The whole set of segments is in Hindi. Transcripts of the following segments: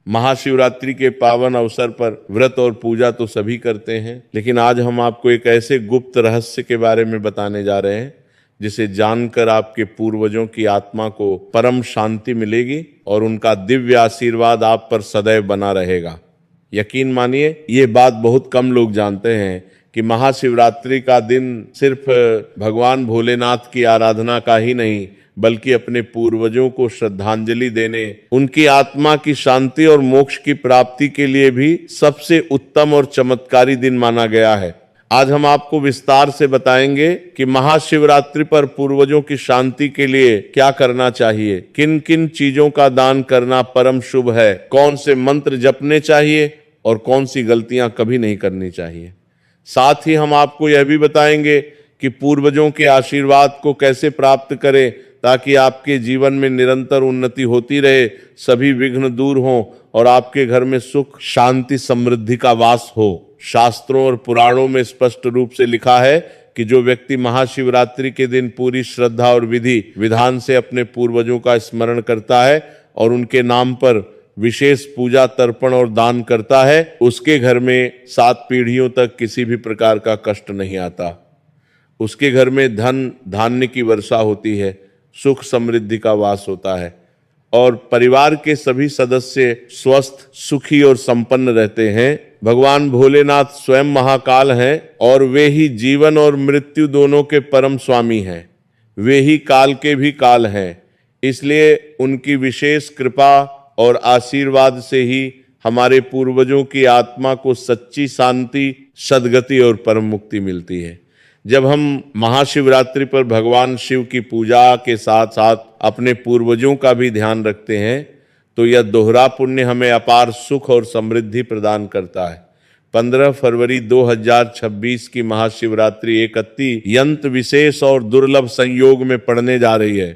महाशिवरात्रि के पावन अवसर पर व्रत और पूजा तो सभी करते हैं, लेकिन आज हम आपको एक ऐसे गुप्त रहस्य के बारे में बताने जा रहे हैं जिसे जानकर आपके पूर्वजों की आत्मा को परम शांति मिलेगी और उनका दिव्य आशीर्वाद आप पर सदैव बना रहेगा। यकीन मानिए, ये बात बहुत कम लोग जानते हैं कि महाशिवरात्रि का दिन सिर्फ भगवान भोलेनाथ की आराधना का ही नहीं, बल्कि अपने पूर्वजों को श्रद्धांजलि देने, उनकी आत्मा की शांति और मोक्ष की प्राप्ति के लिए भी सबसे उत्तम और चमत्कारी दिन माना गया है। आज हम आपको विस्तार से बताएंगे कि महाशिवरात्रि पर पूर्वजों की शांति के लिए क्या करना चाहिए, किन किन चीजों का दान करना परम शुभ है, कौन से मंत्र जपने चाहिए और कौन सी गलतियां कभी नहीं करनी चाहिए। साथ ही हम आपको यह भी बताएंगे कि पूर्वजों के आशीर्वाद को कैसे प्राप्त करें ताकि आपके जीवन में निरंतर उन्नति होती रहे, सभी विघ्न दूर हों और आपके घर में सुख, शांति, समृद्धि का वास हो। शास्त्रों और पुराणों में स्पष्ट रूप से लिखा है कि जो व्यक्ति महाशिवरात्रि के दिन पूरी श्रद्धा और विधि विधान से अपने पूर्वजों का स्मरण करता है और उनके नाम पर विशेष पूजा, तर्पण और दान करता है, उसके घर में 7 पीढ़ियों तक किसी भी प्रकार का कष्ट नहीं आता। उसके घर में धन धान्य की वर्षा होती है, सुख समृद्धि का वास होता है और परिवार के सभी सदस्य स्वस्थ, सुखी और संपन्न रहते हैं। भगवान भोलेनाथ स्वयं महाकाल हैं और वे ही जीवन और मृत्यु दोनों के परम स्वामी हैं। वे ही काल के भी काल हैं, इसलिए उनकी विशेष कृपा और आशीर्वाद से ही हमारे पूर्वजों की आत्मा को सच्ची शांति, सद्गति और परम मुक्ति मिलती है। जब हम महाशिवरात्रि पर भगवान शिव की पूजा के साथ साथ अपने पूर्वजों का भी ध्यान रखते हैं तो यह दोहरा पुण्य हमें अपार सुख और समृद्धि प्रदान करता है। 15 फरवरी 2026 की महाशिवरात्रि एक अत्यंत विशेष और दुर्लभ संयोग में पड़ने जा रही है।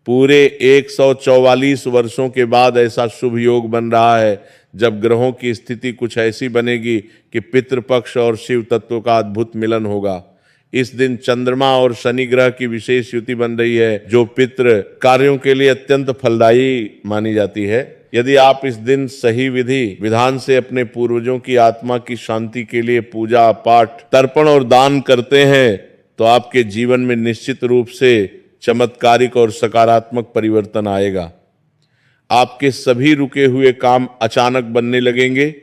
पूरे 144 वर्षों के बाद ऐसा शुभ योग बन रहा है जब ग्रहों की स्थिति कुछ ऐसी बनेगी कि पितृपक्ष और शिव तत्व का अद्भुत मिलन होगा। इस दिन चंद्रमा और शनि ग्रह की विशेष युति बन रही है जो पितृ कार्यों के लिए अत्यंत फलदायी मानी जाती है। यदि आप इस दिन सही विधि विधान से अपने पूर्वजों की आत्मा की शांति के लिए पूजा, पाठ, तर्पण और दान करते हैं तो आपके जीवन में निश्चित रूप से चमत्कारिक और सकारात्मक परिवर्तन आएगा। आपके सभी रुके हुए काम अचानक बनने लगेंगे।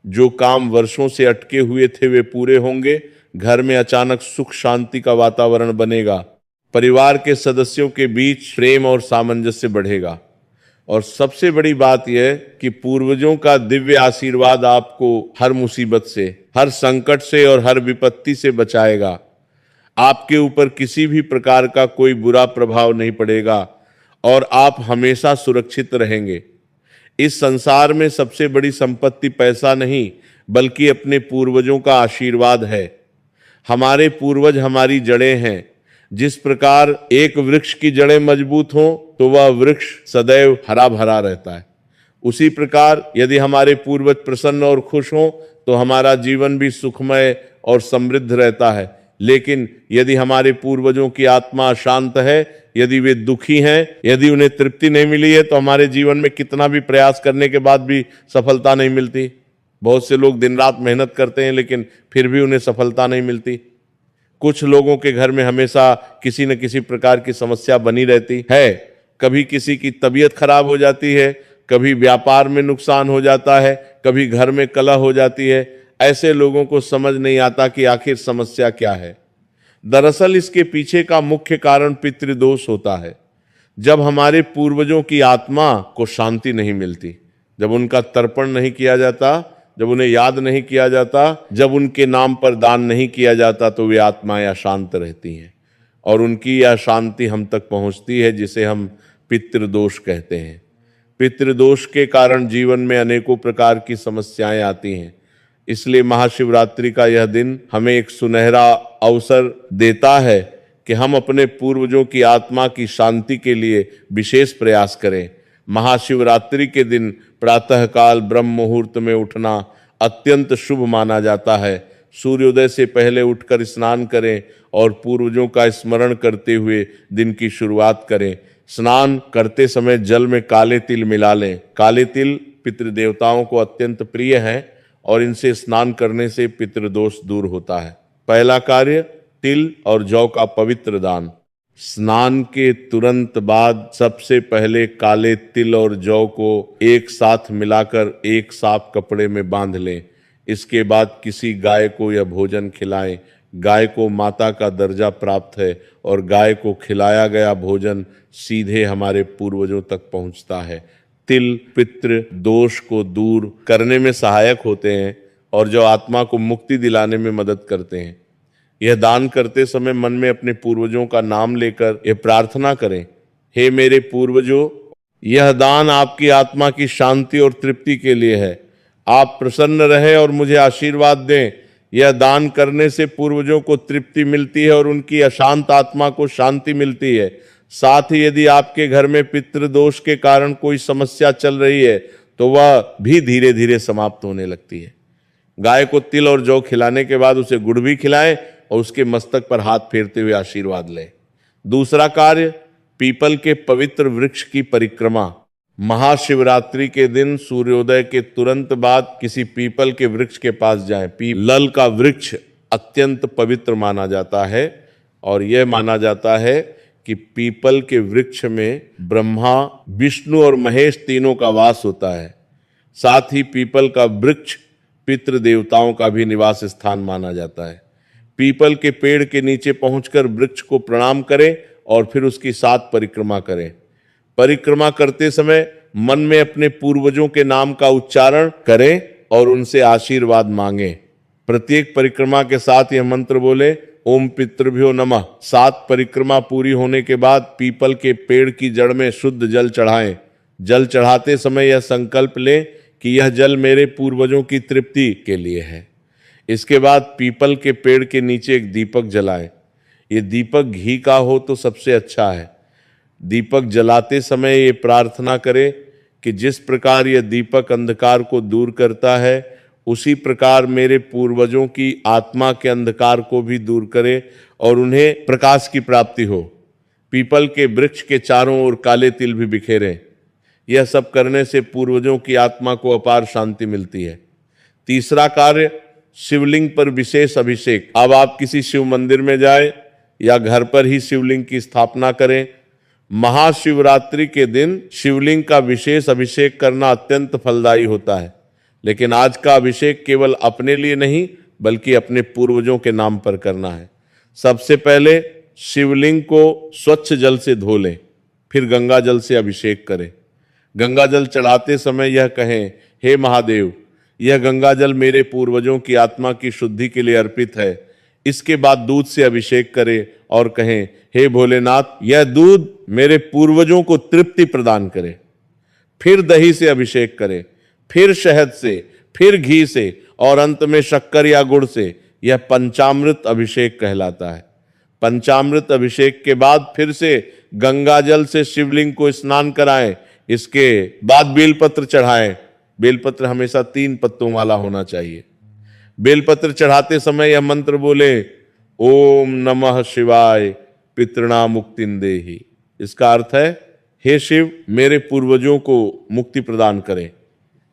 जो काम वर्षों से अटके हुए थे वे पूरे होंगे। घर में अचानक सुख शांति का वातावरण बनेगा। परिवार के सदस्यों के बीच प्रेम और सामंजस्य बढ़ेगा और सबसे बड़ी बात यह कि पूर्वजों का दिव्य आशीर्वाद आपको हर मुसीबत से, हर संकट से और हर विपत्ति से बचाएगा। आपके ऊपर किसी भी प्रकार का कोई बुरा प्रभाव नहीं पड़ेगा और आप हमेशा सुरक्षित रहेंगे। इस संसार में सबसे बड़ी संपत्ति पैसा नहीं बल्कि अपने पूर्वजों का आशीर्वाद है। हमारे पूर्वज हमारी जड़ें हैं। जिस प्रकार एक वृक्ष की जड़ें मजबूत हों तो वह वृक्ष सदैव हरा भरा रहता है, उसी प्रकार यदि हमारे पूर्वज प्रसन्न और खुश हों तो हमारा जीवन भी सुखमय और समृद्ध रहता है। लेकिन यदि हमारे पूर्वजों की आत्मा शांत है, यदि वे दुखी हैं, यदि उन्हें तृप्ति नहीं मिली है तो हमारे जीवन में कितना भी प्रयास करने के बाद भी सफलता नहीं मिलती। बहुत से लोग दिन रात मेहनत करते हैं लेकिन फिर भी उन्हें सफलता नहीं मिलती। कुछ लोगों के घर में हमेशा किसी न किसी प्रकार की समस्या बनी रहती है। कभी किसी की तबीयत खराब हो जाती है, कभी व्यापार में नुकसान हो जाता है, कभी घर में कलह हो जाती है। ऐसे लोगों को समझ नहीं आता कि आखिर समस्या क्या है। दरअसल इसके पीछे का मुख्य कारण पितृदोष होता है। जब हमारे पूर्वजों की आत्मा को शांति नहीं मिलती, जब उनका तर्पण नहीं किया जाता, जब उन्हें याद नहीं किया जाता, जब उनके नाम पर दान नहीं किया जाता तो वे आत्माएं अशांत रहती हैं और उनकी यह शांति हम तक पहुंचती है जिसे हम पितृदोष कहते हैं। पितृदोष के कारण जीवन में अनेकों प्रकार की समस्याएं आती हैं। इसलिए महाशिवरात्रि का यह दिन हमें एक सुनहरा अवसर देता है कि हम अपने पूर्वजों की आत्मा की शांति के लिए विशेष प्रयास करें। महाशिवरात्रि के दिन प्रातःकाल ब्रह्म मुहूर्त में उठना अत्यंत शुभ माना जाता है। सूर्योदय से पहले उठकर स्नान करें और पूर्वजों का स्मरण करते हुए दिन की शुरुआत करें। स्नान करते समय जल में काले तिल मिला लें। काले तिल पितृदेवताओं को अत्यंत प्रिय हैं और इनसे स्नान करने से पितृदोष दूर होता है। पहला कार्य, तिल और जौ का पवित्र दान। स्नान के तुरंत बाद सबसे पहले काले तिल और जौ को एक साथ मिलाकर एक साफ कपड़े में बांध लें। इसके बाद किसी गाय को यह भोजन खिलाएं। गाय को माता का दर्जा प्राप्त है और गाय को खिलाया गया भोजन सीधे हमारे पूर्वजों तक पहुंचता है। तिल पितृ दोष को दूर करने में सहायक होते हैं और जो आत्मा को मुक्ति दिलाने में मदद करते हैं। यह दान करते समय मन में अपने पूर्वजों का नाम लेकर यह प्रार्थना करें, हे मेरे पूर्वजों, यह दान आपकी आत्मा की शांति और तृप्ति के लिए है। आप प्रसन्न रहे और मुझे आशीर्वाद दें। यह दान करने से पूर्वजों को तृप्ति मिलती है और उनकी अशांत आत्मा को शांति मिलती है। साथ ही यदि आपके घर में पितृदोष के कारण कोई समस्या चल रही है तो वह भी धीरे धीरे समाप्त होने लगती है। गाय को तिल और जौ खिलाने के बाद उसे गुड़ भी खिलाएं और उसके मस्तक पर हाथ फेरते हुए आशीर्वाद लें। दूसरा कार्य, पीपल के पवित्र वृक्ष की परिक्रमा। महाशिवरात्रि के दिन सूर्योदय के तुरंत बाद किसी पीपल के वृक्ष के पास जाएं। पीपल का वृक्ष अत्यंत पवित्र माना जाता है और यह माना जाता है कि पीपल के वृक्ष में ब्रह्मा, विष्णु और महेश तीनों का वास होता है। साथ ही पीपल का वृक्ष पितृ देवताओं का भी निवास स्थान माना जाता है। पीपल के पेड़ के नीचे पहुंचकर वृक्ष को प्रणाम करें और फिर उसकी 7 परिक्रमा करें। परिक्रमा करते समय मन में अपने पूर्वजों के नाम का उच्चारण करें और उनसे आशीर्वाद मांगें। प्रत्येक परिक्रमा के साथ यह मंत्र बोले, ओम पितृभ्यो नमः। 7 परिक्रमा पूरी होने के बाद पीपल के पेड़ की जड़ में शुद्ध जल चढ़ाएं। जल चढ़ाते समय यह संकल्प लें कि यह जल मेरे पूर्वजों की तृप्ति के लिए है। इसके बाद पीपल के पेड़ के नीचे एक दीपक जलाएं। ये दीपक घी का हो तो सबसे अच्छा है। दीपक जलाते समय ये प्रार्थना करें कि जिस प्रकार यह दीपक अंधकार को दूर करता है उसी प्रकार मेरे पूर्वजों की आत्मा के अंधकार को भी दूर करे और उन्हें प्रकाश की प्राप्ति हो। पीपल के वृक्ष के चारों ओर काले तिल भी बिखेरें। यह सब करने से पूर्वजों की आत्मा को अपार शांति मिलती है। तीसरा कार्य, शिवलिंग पर विशेष अभिषेक। अब आप किसी शिव मंदिर में जाए या घर पर ही शिवलिंग की स्थापना करें। महाशिवरात्रि के दिन शिवलिंग का विशेष अभिषेक करना अत्यंत फलदायी होता है। लेकिन आज का अभिषेक केवल अपने लिए नहीं बल्कि अपने पूर्वजों के नाम पर करना है। सबसे पहले शिवलिंग को स्वच्छ जल से धो लें, फिर गंगा जल से अभिषेक करें। गंगा जल चढ़ाते समय यह कहें, हे महादेव, यह गंगा जल मेरे पूर्वजों की आत्मा की शुद्धि के लिए अर्पित है। इसके बाद दूध से अभिषेक करें और कहें, हे भोलेनाथ, यह दूध मेरे पूर्वजों को तृप्ति प्रदान करे। फिर दही से अभिषेक करें, फिर शहद से, फिर घी से और अंत में शक्कर या गुड़ से। यह पंचामृत अभिषेक कहलाता है। पंचामृत अभिषेक के बाद फिर से गंगा जल से शिवलिंग को स्नान कराएं। इसके बाद बेलपत्र चढ़ाएं। बेलपत्र हमेशा 3 पत्तों वाला होना चाहिए। बेलपत्र चढ़ाते समय यह मंत्र बोले, ओम नमः शिवाय पितृणा मुक्तिं देहि। इसका अर्थ है, हे शिव, मेरे पूर्वजों को मुक्ति प्रदान करें।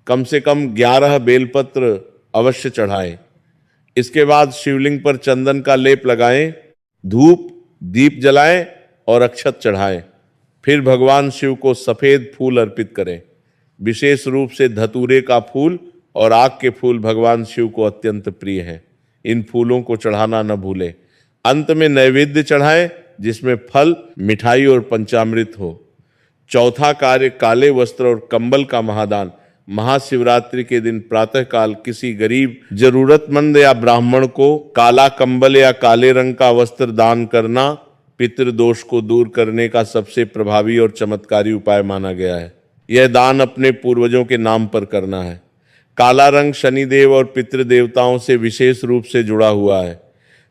कम से कम 11 बेलपत्र अवश्य चढ़ाएं। इसके बाद शिवलिंग पर चंदन का लेप लगाएं, धूप दीप जलाएं और अक्षत चढ़ाएं। फिर भगवान शिव को सफेद फूल अर्पित करें। विशेष रूप से धतूरे का फूल और आग के फूल भगवान शिव को अत्यंत प्रिय हैं। इन फूलों को चढ़ाना न भूलें। अंत में नैवेद्य चढ़ाएं जिसमें फल, मिठाई और पंचामृत हो। चौथा कार्य, काले वस्त्र और कंबल का महादान। महाशिवरात्रि के दिन प्रातःकाल किसी गरीब, जरूरतमंद या ब्राह्मण को काला कंबल या काले रंग का वस्त्र दान करना पितृदोष को दूर करने का सबसे प्रभावी और चमत्कारी उपाय माना गया है। यह दान अपने पूर्वजों के नाम पर करना है। काला रंग शनिदेव और पितृ देवताओं से विशेष रूप से जुड़ा हुआ है।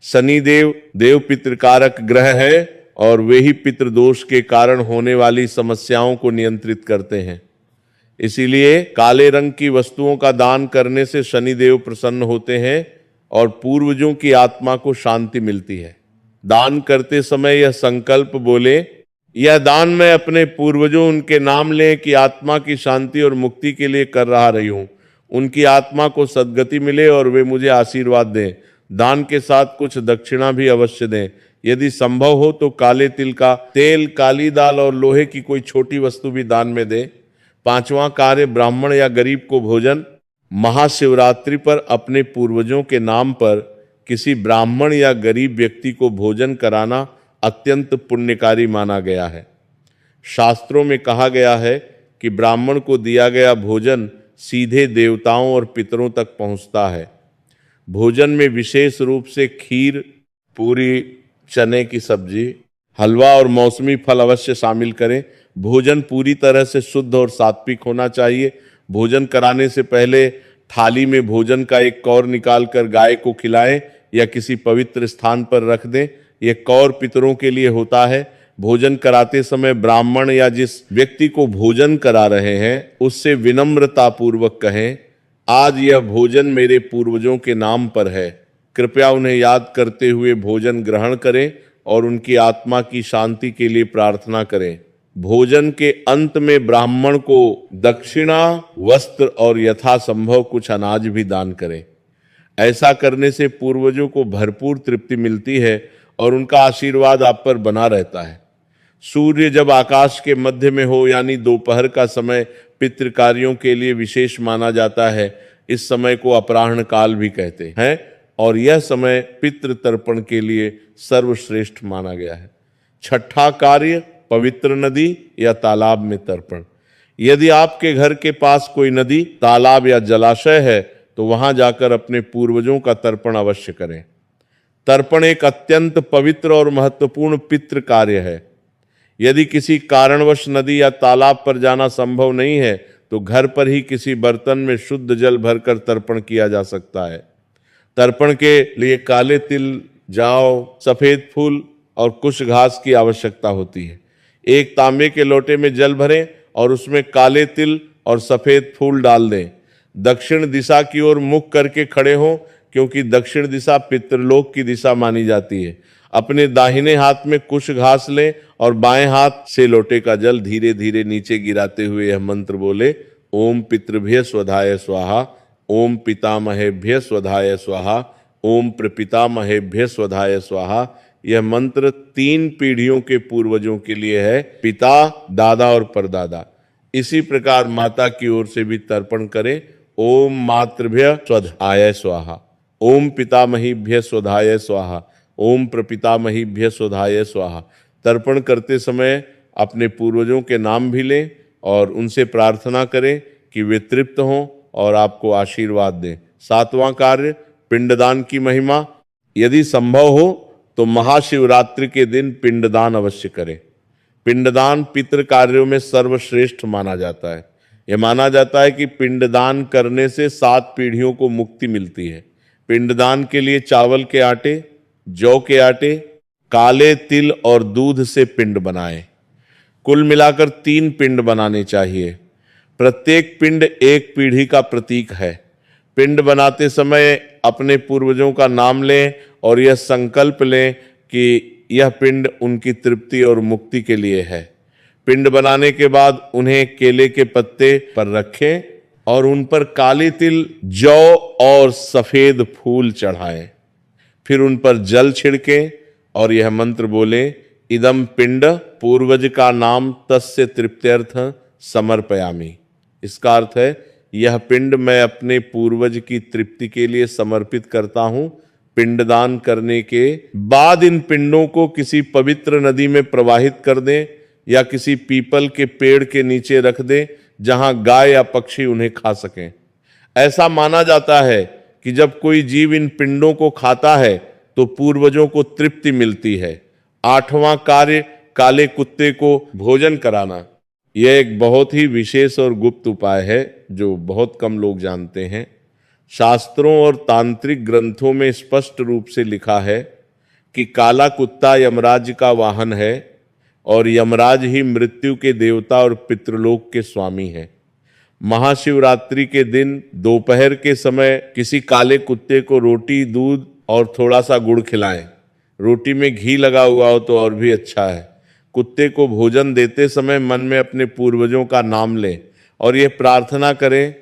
शनिदेव देव पितृकारक ग्रह है और वे ही पितृदोष के कारण होने वाली समस्याओं को नियंत्रित करते हैं। इसीलिए काले रंग की वस्तुओं का दान करने से शनिदेव प्रसन्न होते हैं और पूर्वजों की आत्मा को शांति मिलती है। दान करते समय यह संकल्प बोले, यह दान मैं अपने पूर्वजों उनके नाम लें कि आत्मा की शांति और मुक्ति के लिए कर रहा रही हूं। उनकी आत्मा को सद्गति मिले और वे मुझे आशीर्वाद दें। दान के साथ कुछ दक्षिणा भी अवश्य दें। यदि संभव हो तो काले तिल का तेल, काली दाल और लोहे की कोई छोटी वस्तु भी दान में दें। पांचवां कार्य, ब्राह्मण या गरीब को भोजन। महाशिवरात्रि पर अपने पूर्वजों के नाम पर किसी ब्राह्मण या गरीब व्यक्ति को भोजन कराना अत्यंत पुण्यकारी माना गया है। शास्त्रों में कहा गया है कि ब्राह्मण को दिया गया भोजन सीधे देवताओं और पितरों तक पहुंचता है। भोजन में विशेष रूप से खीर, पूरी, चने की सब्जी, हलवा और मौसमी फल अवश्य शामिल करें। भोजन पूरी तरह से शुद्ध और सात्विक होना चाहिए। भोजन कराने से पहले थाली में भोजन का एक कौर निकालकर गाय को खिलाएं या किसी पवित्र स्थान पर रख दें। यह कौर पितरों के लिए होता है। भोजन कराते समय ब्राह्मण या जिस व्यक्ति को भोजन करा रहे हैं उससे विनम्रता पूर्वक कहें, आज यह भोजन मेरे पूर्वजों के नाम पर है, कृपया उन्हें याद करते हुए भोजन ग्रहण करें और उनकी आत्मा की शांति के लिए प्रार्थना करें। भोजन के अंत में ब्राह्मण को दक्षिणा, वस्त्र और यथासंभव कुछ अनाज भी दान करें। ऐसा करने से पूर्वजों को भरपूर तृप्ति मिलती है और उनका आशीर्वाद आप पर बना रहता है। सूर्य जब आकाश के मध्य में हो यानी दोपहर का समय पितृ कार्यों के लिए विशेष माना जाता है। इस समय को अपराह्न काल भी कहते हैं और यह समय पितृ तर्पण के लिए सर्वश्रेष्ठ माना गया है। छठा कार्य, पवित्र नदी या तालाब में तर्पण। यदि आपके घर के पास कोई नदी, तालाब या जलाशय है तो वहां जाकर अपने पूर्वजों का तर्पण अवश्य करें। तर्पण एक अत्यंत पवित्र और महत्वपूर्ण पितृ कार्य है। यदि किसी कारणवश नदी या तालाब पर जाना संभव नहीं है तो घर पर ही किसी बर्तन में शुद्ध जल भरकर तर्पण किया जा सकता है। तर्पण के लिए काले तिल, जौ, सफेद फूल और कुश घास की आवश्यकता होती है। एक तांबे के लोटे में जल भरें और उसमें काले तिल और सफेद फूल डाल दें। दक्षिण दिशा की ओर मुख करके खड़े हों क्योंकि दक्षिण दिशा पितृलोक की दिशा मानी जाती है। अपने दाहिने हाथ में कुश घास लें और बाएं हाथ से लोटे का जल धीरे धीरे नीचे गिराते हुए यह मंत्र बोले, ओम पितृभ्य स्वधाय स्वाहा, ओम पितामहेभ्य स्वधाय स्वाहा, ओम प्रपितामहेभ्य स्वधाय स्वाहा। यह मंत्र 3 पीढ़ियों के पूर्वजों के लिए है, पिता, दादा और परदादा। इसी प्रकार माता की ओर से भी तर्पण करें। ओम मातृभ्य स्वधाय स्वाहा, ओम पितामहीभ्य स्वधाय स्वाहा, ओम प्रपितामहीभ्य स्वधाय स्वाहा। तर्पण करते समय अपने पूर्वजों के नाम भी लें और उनसे प्रार्थना करें कि वे तृप्त हों और आपको आशीर्वाद दें। 7वां कार्य, पिंडदान की महिमा। यदि संभव हो तो महाशिवरात्रि के दिन पिंडदान अवश्य करें। पिंडदान पितृ कार्यों में सर्वश्रेष्ठ माना जाता है। यह माना जाता है कि पिंडदान करने से 7 पीढ़ियों को मुक्ति मिलती है। पिंडदान के लिए चावल के आटे, जौ के आटे, काले तिल और दूध से पिंड बनाएं। कुल मिलाकर 3 पिंड बनाने चाहिए। प्रत्येक पिंड एक पीढ़ी का प्रतीक है। पिंड बनाते समय अपने पूर्वजों का नाम लें और यह संकल्प लें कि यह पिंड उनकी तृप्ति और मुक्ति के लिए है। पिंड बनाने के बाद उन्हें केले के पत्ते पर रखें और उन पर काले तिल, जौ और सफेद फूल चढ़ाएं। फिर उन पर जल छिड़कें और यह मंत्र बोलें, इदम पिंड पूर्वज का नाम तस्य तृप्त्यर्थ समर्पयामि। इसका अर्थ है, यह पिंड मैं अपने पूर्वज की तृप्ति के लिए समर्पित करता हूं। पिंडदान करने के बाद इन पिंडों को किसी पवित्र नदी में प्रवाहित कर दें या किसी पीपल के पेड़ के नीचे रख दें जहां गाय या पक्षी उन्हें खा सकें। ऐसा माना जाता है कि जब कोई जीव इन पिंडों को खाता है तो पूर्वजों को तृप्ति मिलती है। 8वां कार्य, काले कुत्ते को भोजन कराना। यह एक बहुत ही विशेष और गुप्त उपाय है जो बहुत कम लोग जानते हैं। शास्त्रों और तांत्रिक ग्रंथों में स्पष्ट रूप से लिखा है कि काला कुत्ता यमराज का वाहन है और यमराज ही मृत्यु के देवता और पितृलोक के स्वामी हैं। महाशिवरात्रि के दिन दोपहर के समय किसी काले कुत्ते को रोटी, दूध और थोड़ा सा गुड़ खिलाएं। रोटी में घी लगा हुआ हो तो और भी अच्छा है। कुत्ते को भोजन देते समय मन में अपने पूर्वजों का नाम लें और ये प्रार्थना करें,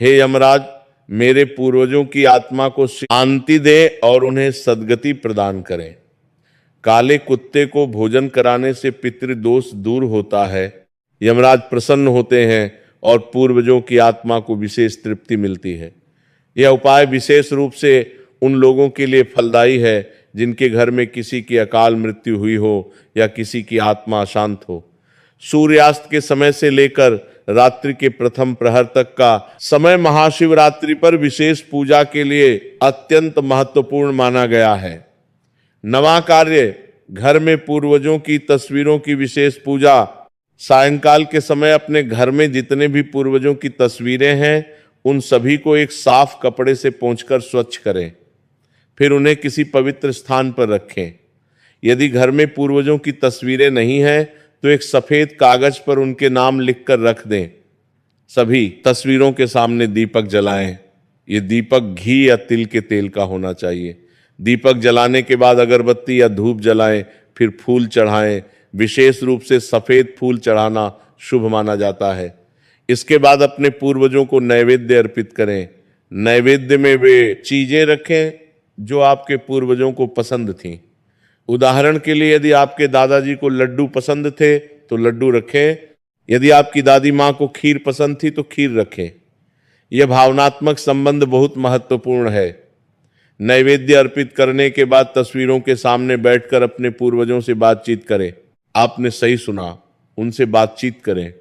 हे यमराज, मेरे पूर्वजों की आत्मा को शांति दे और उन्हें सद्गति प्रदान करें। काले कुत्ते को भोजन कराने से पितृदोष दूर होता है, यमराज प्रसन्न होते हैं और पूर्वजों की आत्मा को विशेष तृप्ति मिलती है। यह उपाय विशेष रूप से उन लोगों के लिए फलदायी है जिनके घर में किसी की अकाल मृत्यु हुई हो या किसी की आत्मा अशांत हो। सूर्यास्त के समय से लेकर रात्रि के प्रथम प्रहर तक का समय महाशिवरात्रि पर विशेष पूजा के लिए अत्यंत महत्वपूर्ण माना गया है। नवा कार्य, घर में पूर्वजों की तस्वीरों की विशेष पूजा। सायंकाल के समय अपने घर में जितने भी पूर्वजों की तस्वीरें हैं उन सभी को एक साफ कपड़े से पोंछकर स्वच्छ करें, फिर उन्हें किसी पवित्र स्थान पर रखें। यदि घर में पूर्वजों की तस्वीरें नहीं हैं तो एक सफेद कागज पर उनके नाम लिखकर रख दें। सभी तस्वीरों के सामने दीपक जलाएं। ये दीपक घी या तिल के तेल का होना चाहिए। दीपक जलाने के बाद अगरबत्ती या धूप जलाएं, फिर फूल चढ़ाएं। विशेष रूप से सफेद फूल चढ़ाना शुभ माना जाता है। इसके बाद अपने पूर्वजों को नैवेद्य अर्पित करें। नैवेद्य में वे चीजें रखें जो आपके पूर्वजों को पसंद थीं। उदाहरण के लिए यदि आपके दादाजी को लड्डू पसंद थे तो लड्डू रखें, यदि आपकी दादी माँ को खीर पसंद थी तो खीर रखें। यह भावनात्मक संबंध बहुत महत्वपूर्ण है। नैवेद्य अर्पित करने के बाद तस्वीरों के सामने बैठकर अपने पूर्वजों से बातचीत करें। आपने सही सुना, उनसे बातचीत करें।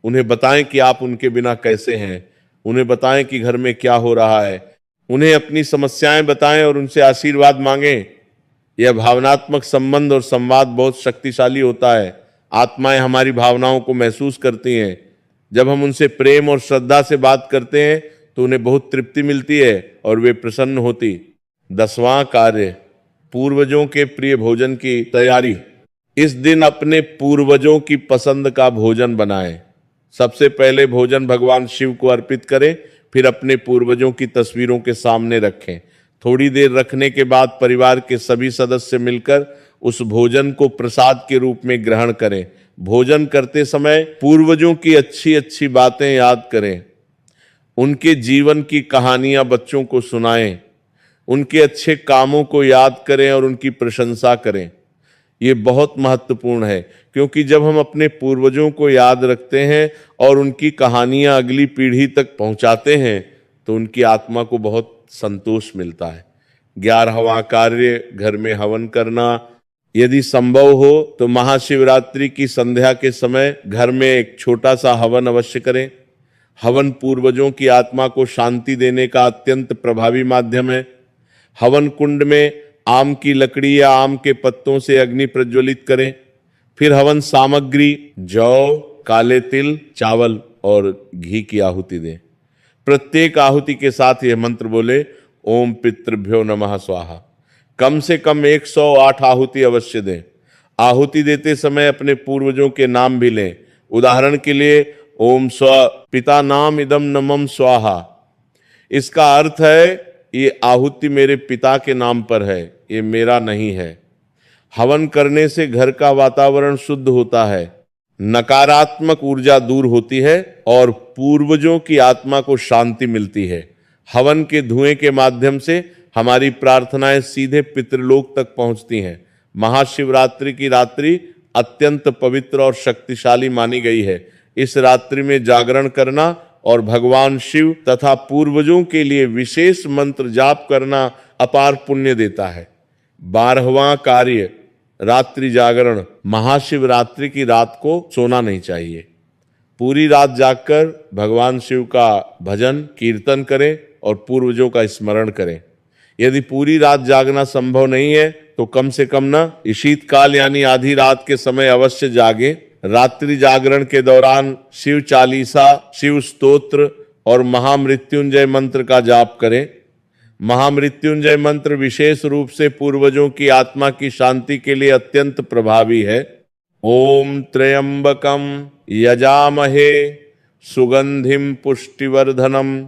उन्हें बताएं कि आप उनके बिना कैसे हैं, उन्हें बताएं कि घर में क्या हो रहा है, उन्हें अपनी समस्याएं बताएं और उनसे आशीर्वाद मांगें। यह भावनात्मक संबंध और संवाद बहुत शक्तिशाली होता है। आत्माएं हमारी भावनाओं को महसूस करती हैं। जब हम उनसे प्रेम और श्रद्धा से बात करते हैं तो उन्हें बहुत तृप्ति मिलती है और वे प्रसन्न होती। 10वां कार्य, पूर्वजों के प्रिय भोजन की तैयारी। इस दिन अपने पूर्वजों की पसंद का भोजन बनाएं। सबसे पहले भोजन भगवान शिव को अर्पित करें, फिर अपने पूर्वजों की तस्वीरों के सामने रखें। थोड़ी देर रखने के बाद परिवार के सभी सदस्य मिलकर उस भोजन को प्रसाद के रूप में ग्रहण करें। भोजन करते समय पूर्वजों की अच्छी अच्छी बातें याद करें। उनके जीवन की कहानियां बच्चों को सुनाएं। उनके अच्छे कामों को याद करें और उनकी प्रशंसा करें। ये बहुत महत्वपूर्ण है क्योंकि जब हम अपने पूर्वजों को याद रखते हैं और उनकी कहानियां अगली पीढ़ी तक पहुंचाते हैं तो उनकी आत्मा को बहुत संतोष मिलता है। 11वां कार्य, घर में हवन करना। यदि संभव हो तो महाशिवरात्रि की संध्या के समय घर में एक छोटा सा हवन अवश्य करें। हवन पूर्वजों की आत्मा को शांति देने का अत्यंत प्रभावी माध्यम है। हवन कुंड में आम की लकड़ी या आम के पत्तों से अग्नि प्रज्वलित करें। फिर हवन सामग्री जौ, काले तिल, चावल और घी की आहुति दें। प्रत्येक आहुति के साथ यह मंत्र बोले, ओम पितृभ्यो नमः स्वाहा। कम से कम 108 आहुति अवश्य दें। आहुति देते समय अपने पूर्वजों के नाम भी लें। उदाहरण के लिए ओम स्व पिता नाम इदम नमम स्वाहा। इसका अर्थ है ये आहुति मेरे पिता के नाम पर है, ये मेरा नहीं है। हवन करने से घर का वातावरण शुद्ध होता है, नकारात्मक ऊर्जा दूर होती है और पूर्वजों की आत्मा को शांति मिलती है। हवन के धुएं के माध्यम से हमारी प्रार्थनाएं सीधे पितृलोक तक पहुंचती हैं। महाशिवरात्रि की रात्रि अत्यंत पवित्र और शक्तिशाली मानी गई है। इस रात्रि में जागरण करना और भगवान शिव तथा पूर्वजों के लिए विशेष मंत्र जाप करना अपार पुण्य देता है। 12वां कार्य, रात्रि जागरण। महाशिवरात्रि की रात को सोना नहीं चाहिए। पूरी रात जागकर भगवान शिव का भजन कीर्तन करें और पूर्वजों का स्मरण करें। यदि पूरी रात जागना संभव नहीं है तो कम से कम न शीतकाल यानी आधी रात के समय अवश्य जागे। रात्रि जागरण के दौरान शिव चालीसा, शिव स्तोत्र और महामृत्युंजय मंत्र का जाप करें। महामृत्युंजय मंत्र विशेष रूप से पूर्वजों की आत्मा की शांति के लिए अत्यंत प्रभावी है। ओम त्र्यंबकम यजामहे सुगंधिम पुष्टिवर्धनम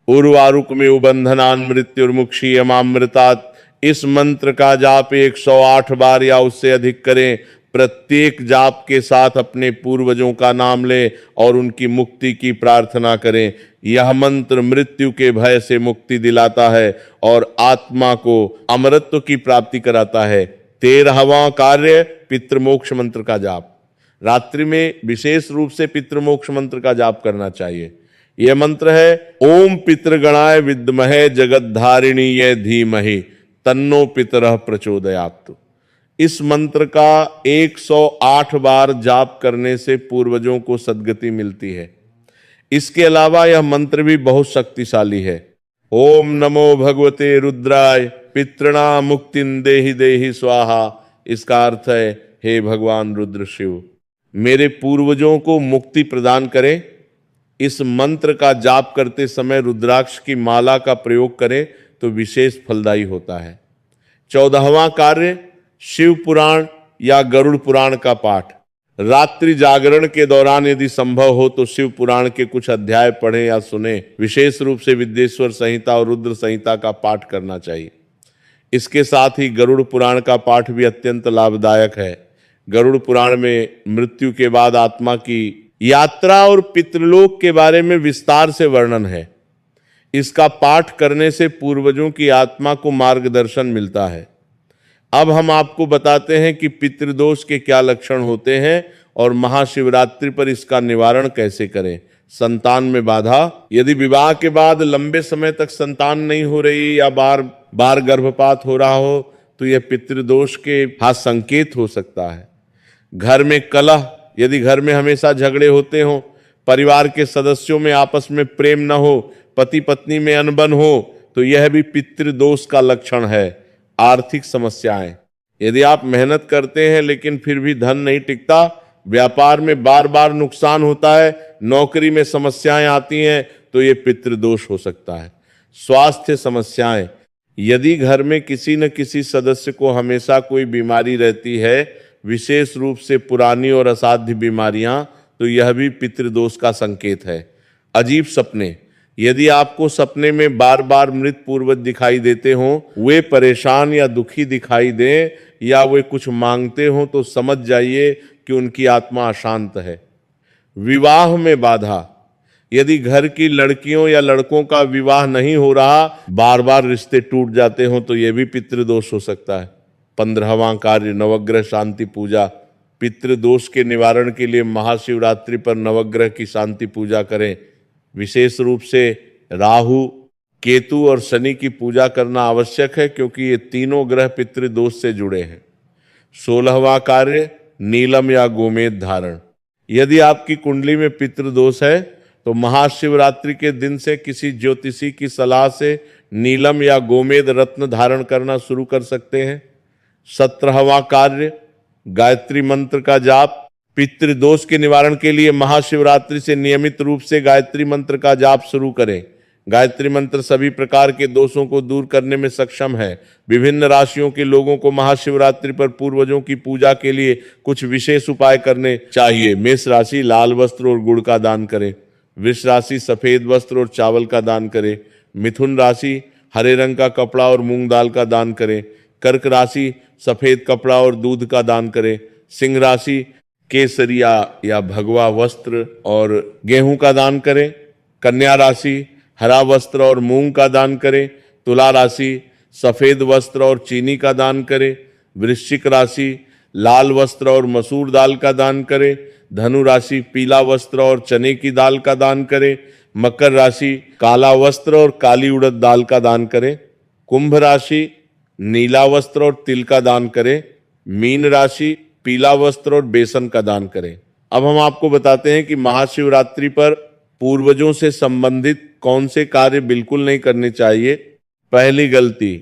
उर्वारुकमिव बंधनान् मृत्युर्मुक्षीयमामृतात्। इस मंत्र का जाप 108 बार या उससे अधिक करें। प्रत्येक जाप के साथ अपने पूर्वजों का नाम लें और उनकी मुक्ति की प्रार्थना करें। यह मंत्र मृत्यु के भय से मुक्ति दिलाता है और आत्मा को अमरत्व की प्राप्ति कराता है। 13वां कार्य पितृमोक्ष मंत्र का जाप। रात्रि में विशेष रूप से पितृमोक्ष मंत्र का जाप करना चाहिए। यह मंत्र है ओम पितृगणाय विद्महे जगद्धारिणीय धीमहि तन्नो पितरः प्रचोदयात्। इस मंत्र का 108 बार जाप करने से पूर्वजों को सद्गति मिलती है। इसके अलावा यह मंत्र भी बहुत शक्तिशाली है। ओम नमो भगवते रुद्राय पितृणा मुक्तिं देहि देहि स्वाहा। इसका अर्थ है हे भगवान रुद्र शिव, मेरे पूर्वजों को मुक्ति प्रदान करें। इस मंत्र का जाप करते समय रुद्राक्ष की माला का प्रयोग करें तो विशेष फलदायी होता है। 14वां कार्य शिव पुराण या गरुड़ पुराण का पाठ। रात्रि जागरण के दौरान यदि संभव हो तो शिव पुराण के कुछ अध्याय पढ़ें या सुने। विशेष रूप से विद्येश्वर संहिता और रुद्र संहिता का पाठ करना चाहिए। इसके साथ ही गरुड़ पुराण का पाठ भी अत्यंत लाभदायक है। गरुड़ पुराण में मृत्यु के बाद आत्मा की यात्रा और पितृलोक के बारे में विस्तार से वर्णन है। इसका पाठ करने से पूर्वजों की आत्मा को मार्गदर्शन मिलता है। अब हम आपको बताते हैं कि पितृदोष के क्या लक्षण होते हैं और महाशिवरात्रि पर इसका निवारण कैसे करें। संतान में बाधा। यदि विवाह के बाद लंबे समय तक संतान नहीं हो रही या बार बार गर्भपात हो रहा हो तो यह पितृदोष के संकेत हो सकता है। घर में कलह। यदि घर में हमेशा झगड़े होते हो, परिवार के सदस्यों में आपस में प्रेम न हो, पति पत्नी में अनबन हो तो यह भी पितृदोष का लक्षण है। आर्थिक समस्याएं। यदि आप मेहनत करते हैं लेकिन फिर भी धन नहीं टिकता, व्यापार में बार बार नुकसान होता है, नौकरी में समस्याएं आती हैं तो ये पितृदोष हो सकता है। स्वास्थ्य समस्याएं। यदि घर में किसी न किसी सदस्य को हमेशा कोई बीमारी रहती है, विशेष रूप से पुरानी और असाध्य बीमारियां, तो यह भी पितृदोष का संकेत है। अजीब सपने। यदि आपको सपने में बार बार मृत पूर्वज दिखाई देते हों, वे परेशान या दुखी दिखाई दें या वे कुछ मांगते हों तो समझ जाइए कि उनकी आत्मा अशांत है। विवाह में बाधा। यदि घर की लड़कियों या लड़कों का विवाह नहीं हो रहा, बार बार रिश्ते टूट जाते हों तो यह भी पितृदोष हो सकता है। 15वां कार्य नवग्रह शांति पूजा। पितृदोष के निवारण के लिए महाशिवरात्रि पर नवग्रह की शांति पूजा करें। विशेष रूप से राहु, केतु और शनि की पूजा करना आवश्यक है क्योंकि ये तीनों ग्रह पितृदोष से जुड़े हैं। 16वां कार्य नीलम या गोमेद धारण। यदि आपकी कुंडली में पितृदोष है तो महाशिवरात्रि के दिन से किसी ज्योतिषी की सलाह से नीलम या गोमेद रत्न धारण करना शुरू कर सकते हैं। 17वां कार्य गायत्री मंत्र का जाप। पितृदोष के निवारण के लिए महाशिवरात्रि से नियमित रूप से गायत्री मंत्र का जाप शुरू करें। गायत्री मंत्र सभी प्रकार के दोषों को दूर करने में सक्षम है। विभिन्न राशियों के लोगों को महाशिवरात्रि पर पूर्वजों की पूजा के लिए कुछ विशेष उपाय करने चाहिए। मेष राशि लाल वस्त्र और गुड़ का दान करें। वृष राशि सफेद वस्त्र और चावल का दान करें। मिथुन राशि हरे रंग का कपड़ा और मूंग दाल का दान करें। कर्क राशि सफेद कपड़ा और दूध का दान करें। सिंह राशि केसरिया या भगवा वस्त्र और गेहूं का दान करें। कन्या राशि हरा वस्त्र और मूंग का दान करें। तुला राशि सफेद वस्त्र और चीनी का दान करें। वृश्चिक राशि लाल वस्त्र और मसूर दाल का दान करें। धनु राशि पीला वस्त्र और चने की दाल का दान करें। मकर राशि काला वस्त्र और काली उड़द दाल का दान करें। कुंभ राशि नीला वस्त्र और तिल का दान करें। मीन राशि पीला वस्त्र और बेसन का दान करें। अब हम आपको बताते हैं कि महाशिवरात्रि पर पूर्वजों से संबंधित कौन से कार्य बिल्कुल नहीं करने चाहिए। पहली गलती,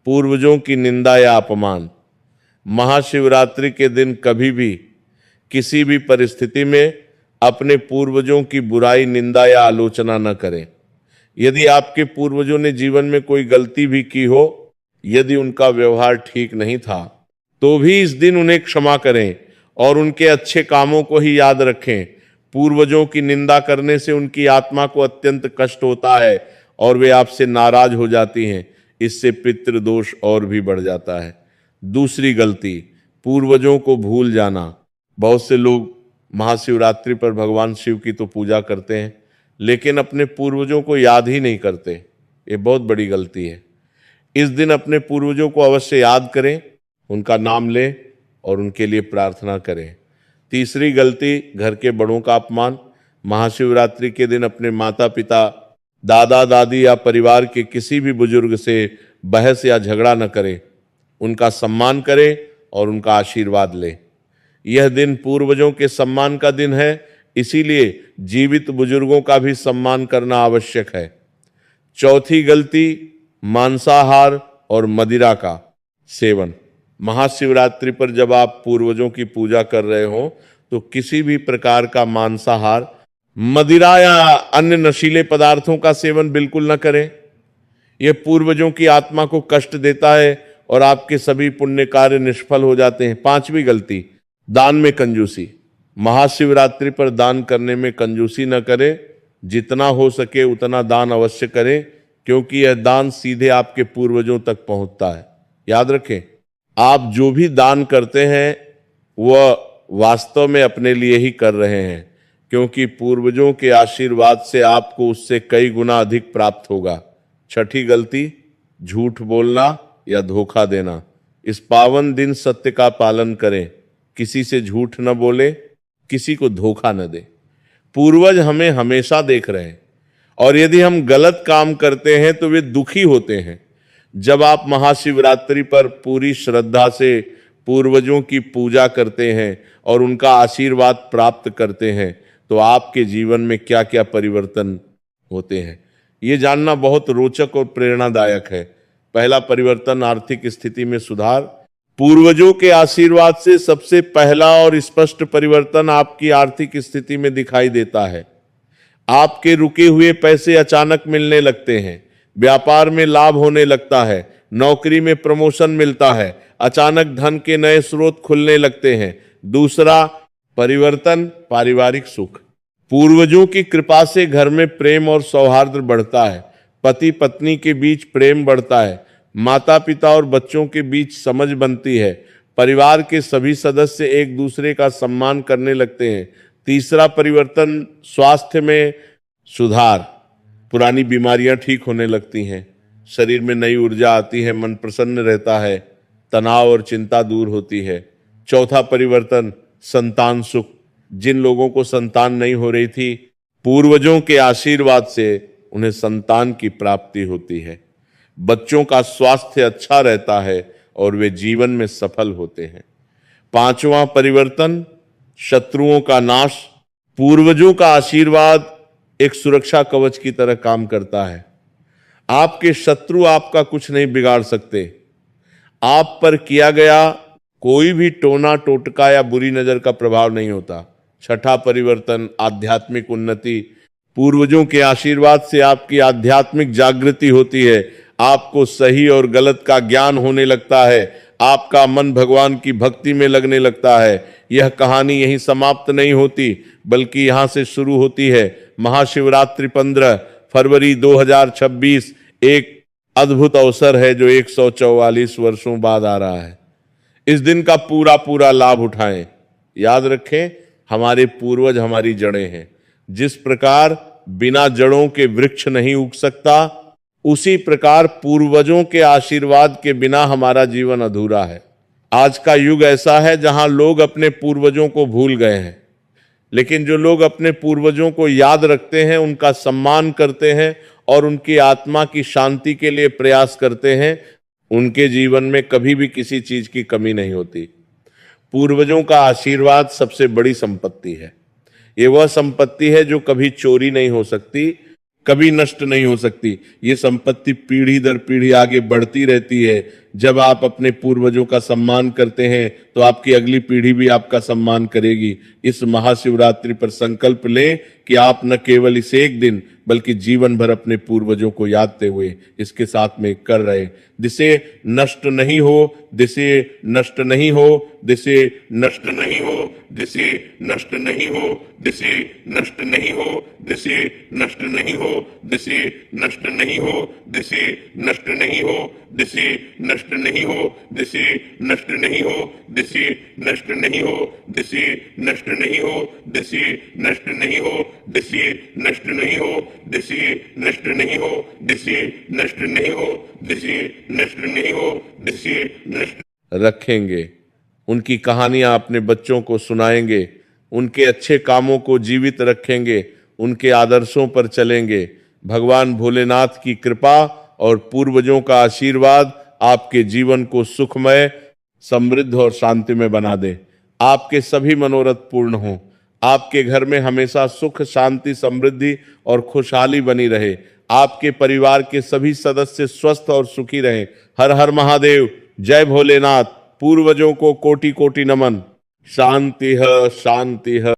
पूर्वजों की निंदा या अपमान। महाशिवरात्रि के दिन कभी भी किसी भी परिस्थिति में अपने पूर्वजों की बुराई, निंदा या आलोचना न करें। यदि आपके पूर्वजों ने जीवन में कोई गलती भी की हो, यदि उनका व्यवहार ठीक नहीं था, तो भी इस दिन उन्हें क्षमा करें और उनके अच्छे कामों को ही याद रखें। पूर्वजों की निंदा करने से उनकी आत्मा को अत्यंत कष्ट होता है और वे आपसे नाराज हो जाती हैं। इससे पितृदोष और भी बढ़ जाता है। दूसरी गलती, पूर्वजों को भूल जाना। बहुत से लोग महाशिवरात्रि पर भगवान शिव की तो पूजा करते हैं, लेकिन अपने पूर्वजों को याद ही नहीं करते। ये बहुत बड़ी गलती है। इस दिन अपने पूर्वजों को अवश्य याद करें, उनका नाम लें और उनके लिए प्रार्थना करें। तीसरी गलती, घर के बड़ों का अपमान। महाशिवरात्रि के दिन अपने माता पिता, दादा दादी या परिवार के किसी भी बुजुर्ग से बहस या झगड़ा न करें, उनका सम्मान करें और उनका आशीर्वाद लें। यह दिन पूर्वजों के सम्मान का दिन है, इसीलिए जीवित बुजुर्गों का भी सम्मान करना आवश्यक है। चौथी गलती, मांसाहार और मदिरा का सेवन। महाशिवरात्रि पर जब आप पूर्वजों की पूजा कर रहे हो तो किसी भी प्रकार का मांसाहार, मदिरा या अन्य नशीले पदार्थों का सेवन बिल्कुल न करें। यह पूर्वजों की आत्मा को कष्ट देता है और आपके सभी पुण्य कार्य निष्फल हो जाते हैं। पांचवी गलती, दान में कंजूसी। महाशिवरात्रि पर दान करने में कंजूसी न करें। जितना हो सके उतना दान अवश्य करें, क्योंकि यह दान सीधे आपके पूर्वजों तक पहुंचता है। याद रखें, आप जो भी दान करते हैं वह वास्तव में अपने लिए ही कर रहे हैं, क्योंकि पूर्वजों के आशीर्वाद से आपको उससे कई गुना अधिक प्राप्त होगा। छठी गलती, झूठ बोलना या धोखा देना। इस पावन दिन सत्य का पालन करें, किसी से झूठ न बोले, किसी को धोखा न दे। पूर्वज हमें हमेशा देख रहे हैं और यदि हम गलत काम करते हैं तो वे दुखी होते हैं। जब आप महाशिवरात्रि पर पूरी श्रद्धा से पूर्वजों की पूजा करते हैं और उनका आशीर्वाद प्राप्त करते हैं तो आपके जीवन में क्या क्या परिवर्तन होते हैं, ये जानना बहुत रोचक और प्रेरणादायक है। पहला परिवर्तन, आर्थिक स्थिति में सुधार। पूर्वजों के आशीर्वाद से सबसे पहला और स्पष्ट परिवर्तन आपकी आर्थिक स्थिति में दिखाई देता है। आपके रुके हुए पैसे अचानक मिलने लगते हैं, व्यापार में लाभ होने लगता है, नौकरी में प्रमोशन मिलता है, अचानक धन के नए स्रोत खुलने लगते हैं। दूसरा परिवर्तन, पारिवारिक सुख। पूर्वजों की कृपा से घर में प्रेम और सौहार्द बढ़ता है, पति पत्नी के बीच प्रेम बढ़ता है, माता पिता और बच्चों के बीच समझ बनती है, परिवार के सभी सदस्य एक दूसरे का सम्मान करने लगते हैं। तीसरा परिवर्तन, स्वास्थ्य में सुधार। पुरानी बीमारियां ठीक होने लगती हैं, शरीर में नई ऊर्जा आती है, मन प्रसन्न रहता है, तनाव और चिंता दूर होती है। चौथा परिवर्तन, संतान सुख। जिन लोगों को संतान नहीं हो रही थी, पूर्वजों के आशीर्वाद से उन्हें संतान की प्राप्ति होती है। बच्चों का स्वास्थ्य अच्छा रहता है और वे जीवन में सफल होते हैं। पांचवा परिवर्तन, शत्रुओं का नाश। पूर्वजों का आशीर्वाद एक सुरक्षा कवच की तरह काम करता है। आपके शत्रु आपका कुछ नहीं बिगाड़ सकते। आप पर किया गया कोई भी टोना टोटका या बुरी नजर का प्रभाव नहीं होता। छठा परिवर्तन, आध्यात्मिक उन्नति। पूर्वजों के आशीर्वाद से आपकी आध्यात्मिक जागृति होती है, आपको सही और गलत का ज्ञान होने लगता है, आपका मन भगवान की भक्ति में लगने लगता है। यह कहानी यहीं समाप्त नहीं होती, बल्कि यहां से शुरू होती है। महाशिवरात्रि 15 फरवरी 2026 एक अद्भुत अवसर है जो 144 वर्षों बाद आ रहा है। इस दिन का पूरा पूरा लाभ उठाएं। याद रखें, हमारे पूर्वज हमारी जड़ें हैं। जिस प्रकार बिना जड़ों के वृक्ष नहीं उग सकता, उसी प्रकार पूर्वजों के आशीर्वाद के बिना हमारा जीवन अधूरा है। आज का युग ऐसा है जहां लोग अपने पूर्वजों को भूल गए हैं, लेकिन जो लोग अपने पूर्वजों को याद रखते हैं, उनका सम्मान करते हैं और उनकी आत्मा की शांति के लिए प्रयास करते हैं, उनके जीवन में कभी भी किसी चीज की कमी नहीं होती। पूर्वजों का आशीर्वाद सबसे बड़ी संपत्ति है। ये वह संपत्ति है जो कभी चोरी नहीं हो सकती, कभी नष्ट नहीं हो सकती। ये संपत्ति पीढ़ी दर पीढ़ी आगे बढ़ती रहती है। जब आप अपने पूर्वजों का सम्मान करते हैं तो आपकी अगली पीढ़ी भी आपका सम्मान करेगी। इस महाशिवरात्रि पर संकल्प लें कि आप न केवल इस एक दिन बल्कि जीवन भर अपने पूर्वजों को यादते हुए इसके साथ में कर रहे। दिसे नष्ट नहीं हो, दिसे नष्ट नहीं हो, दिसे नष्ट नहीं हो, दिसे नष्ट नहीं हो, दिसे नष्ट नहीं हो, दिसे नष्ट नहीं हो, दिसे नष्ट नहीं हो, दिसे नष्ट नहीं हो, दिसे नष्ट नष्ट नहीं हो, दिशे नष्ट नहीं हो, दिशे नष्ट नहीं हो, दिशे नष्ट नहीं हो, दिशे नष्ट नहीं हो, दिशे नष्ट नहीं हो, दिशे नष्ट नहीं हो, दिशे नष्ट नहीं हो, दिशे नष्ट नहीं हो, दिशे नष्ट रखेंगे। उनकी कहानियां अपने बच्चों को सुनाएंगे, उनके अच्छे कामों को जीवित रखेंगे, उनके आदर्शों पर चलेंगे। भगवान भोलेनाथ की कृपा और पूर्वजों का आशीर्वाद आपके जीवन को सुखमय, समृद्ध और शांतिमय बना दे। आपके सभी मनोरथ पूर्ण हों। आपके घर में हमेशा सुख, शांति, समृद्धि और खुशहाली बनी रहे। आपके परिवार के सभी सदस्य स्वस्थ और सुखी रहें। हर हर महादेव। जय भोलेनाथ। पूर्वजों को कोटि कोटि नमन। शांति है, शांति है।